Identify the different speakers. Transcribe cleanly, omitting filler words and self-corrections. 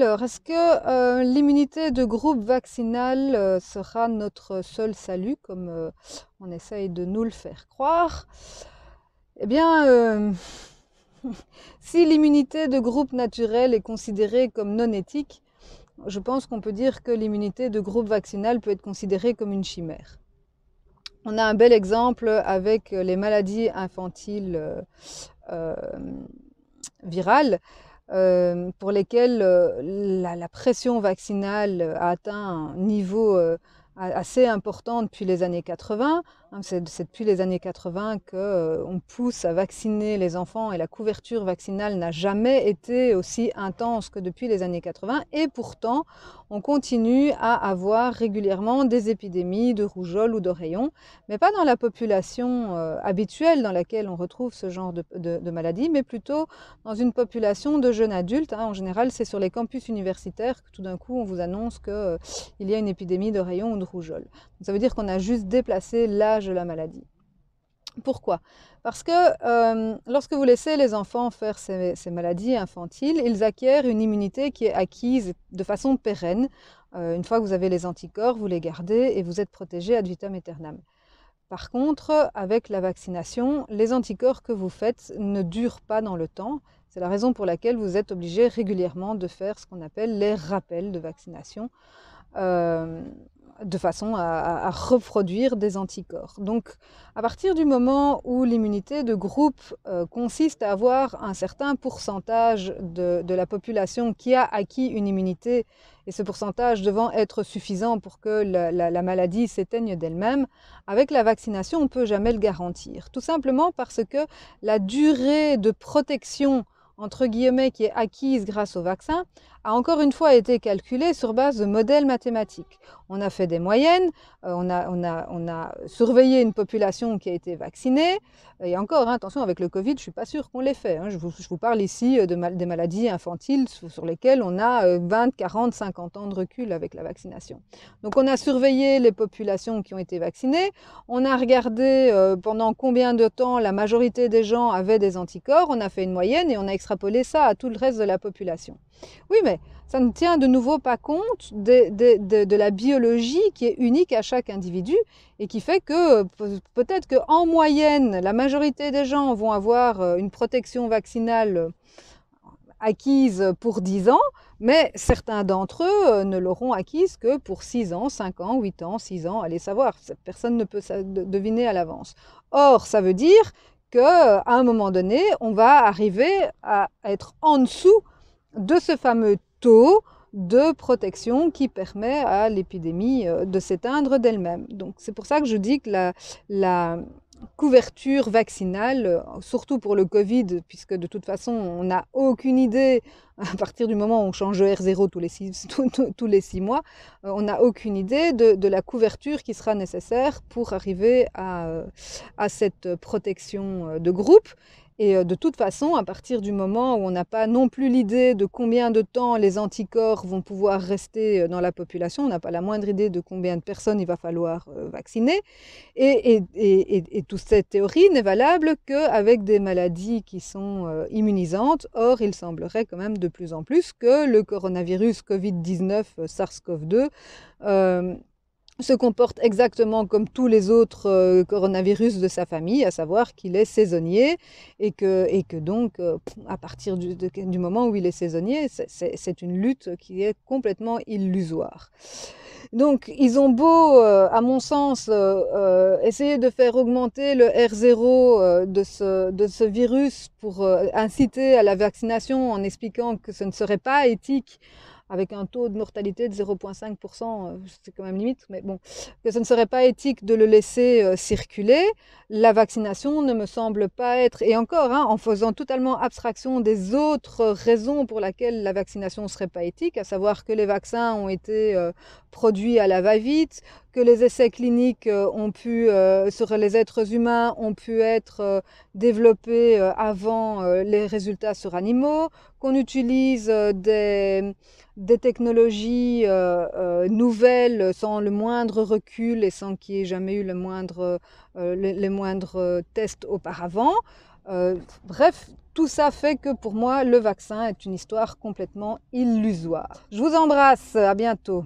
Speaker 1: Alors, est-ce que l'immunité de groupe vaccinal sera notre seul salut, comme on essaye de nous le faire croire? Eh bien, si l'immunité de groupe naturel est considérée comme non éthique, je pense qu'on peut dire que l'immunité de groupe vaccinal peut être considérée comme une chimère. On a un bel exemple avec les maladies infantiles euh, virales, pour lesquelles la pression vaccinale a atteint un niveau assez important depuis les années 80. C'est depuis les années 80 qu'on pousse à vacciner les enfants et la couverture vaccinale n'a jamais été aussi intense que depuis les années 80. Et pourtant, on continue à avoir régulièrement des épidémies de rougeole ou d'oreillons, mais pas dans la population habituelle dans laquelle on retrouve ce genre de maladie, mais plutôt dans une population de jeunes adultes. En général, c'est sur les campus universitaires que tout d'un coup, on vous annonce qu'il y a une épidémie de rayons ou de rougeole. Donc, ça veut dire qu'on a juste déplacé l'âge de la maladie. Pourquoi? Parce que lorsque vous laissez les enfants faire ces maladies infantiles, ils acquièrent une immunité qui est acquise de façon pérenne. Une fois que vous avez les anticorps, vous les gardez et vous êtes protégé ad vitam aeternam. Par contre, avec la vaccination, les anticorps que vous faites ne durent pas dans le temps. C'est la raison pour laquelle vous êtes obligé régulièrement de faire ce qu'on appelle les rappels de vaccination, de façon à reproduire des anticorps. Donc, à partir du moment où l'immunité de groupe consiste à avoir un certain pourcentage de la population qui a acquis une immunité, et ce pourcentage devant être suffisant pour que la maladie s'éteigne d'elle-même, avec la vaccination, on ne peut jamais le garantir. Tout simplement parce que la durée de protection entre guillemets, qui est acquise grâce au vaccin, a encore une fois été calculée sur base de modèles mathématiques. On a fait des moyennes, on a surveillé une population qui a été vaccinée, et encore, attention, avec le Covid, je ne suis pas sûre qu'on l'ait fait. Je vous parle ici des maladies infantiles sur lesquelles on a 20, 40, 50 ans de recul avec la vaccination. Donc on a surveillé les populations qui ont été vaccinées, on a regardé pendant combien de temps la majorité des gens avaient des anticorps, on a fait une moyenne et on a extrapolé ça à tout le reste de la population. Oui, mais ça ne tient de nouveau pas compte de la biologie qui est unique à chaque individu et qui fait que peut-être qu'en moyenne, la majorité des gens vont avoir une protection vaccinale acquise pour 10 ans, mais certains d'entre eux ne l'auront acquise que pour 6 ans, 5 ans, 8 ans, 6 ans, allez savoir, personne ne peut deviner à l'avance. Or, ça veut dire qu'à un moment donné, on va arriver à être en dessous de ce fameux taux de protection qui permet à l'épidémie de s'éteindre d'elle-même. Donc c'est pour ça que je dis que la couverture vaccinale, surtout pour le Covid, puisque de toute façon on n'a aucune idée, à partir du moment où on change de R0 tous les 6 mois, on n'a aucune idée de la couverture qui sera nécessaire pour arriver à cette protection de groupe. Et de toute façon, à partir du moment où on n'a pas non plus l'idée de combien de temps les anticorps vont pouvoir rester dans la population, on n'a pas la moindre idée de combien de personnes il va falloir vacciner. Et toute cette théorie n'est valable qu'avec des maladies qui sont immunisantes. Or, il semblerait quand même de plus en plus que le coronavirus Covid-19 SARS-CoV-2 se comporte exactement comme tous les autres coronavirus de sa famille, à savoir qu'il est saisonnier et que donc, à partir du moment où il est saisonnier, c'est une lutte qui est complètement illusoire. Donc, ils ont beau, à mon sens, essayer de faire augmenter le R0 de ce virus pour inciter à la vaccination en expliquant que ce ne serait pas éthique avec un taux de mortalité de 0,5%, c'est quand même limite, mais bon, que ce ne serait pas éthique de le laisser circuler. La vaccination ne me semble pas être, et encore, en faisant totalement abstraction des autres raisons pour lesquelles la vaccination ne serait pas éthique, à savoir que les vaccins ont été produits à la va-vite, que les essais cliniques sur les êtres humains ont pu être développés avant les résultats sur animaux, qu'on utilise des technologies nouvelles sans le moindre recul et sans qu'il y ait jamais eu les moindres tests auparavant. Bref, tout ça fait que pour moi, le vaccin est une histoire complètement illusoire. Je vous embrasse, à bientôt.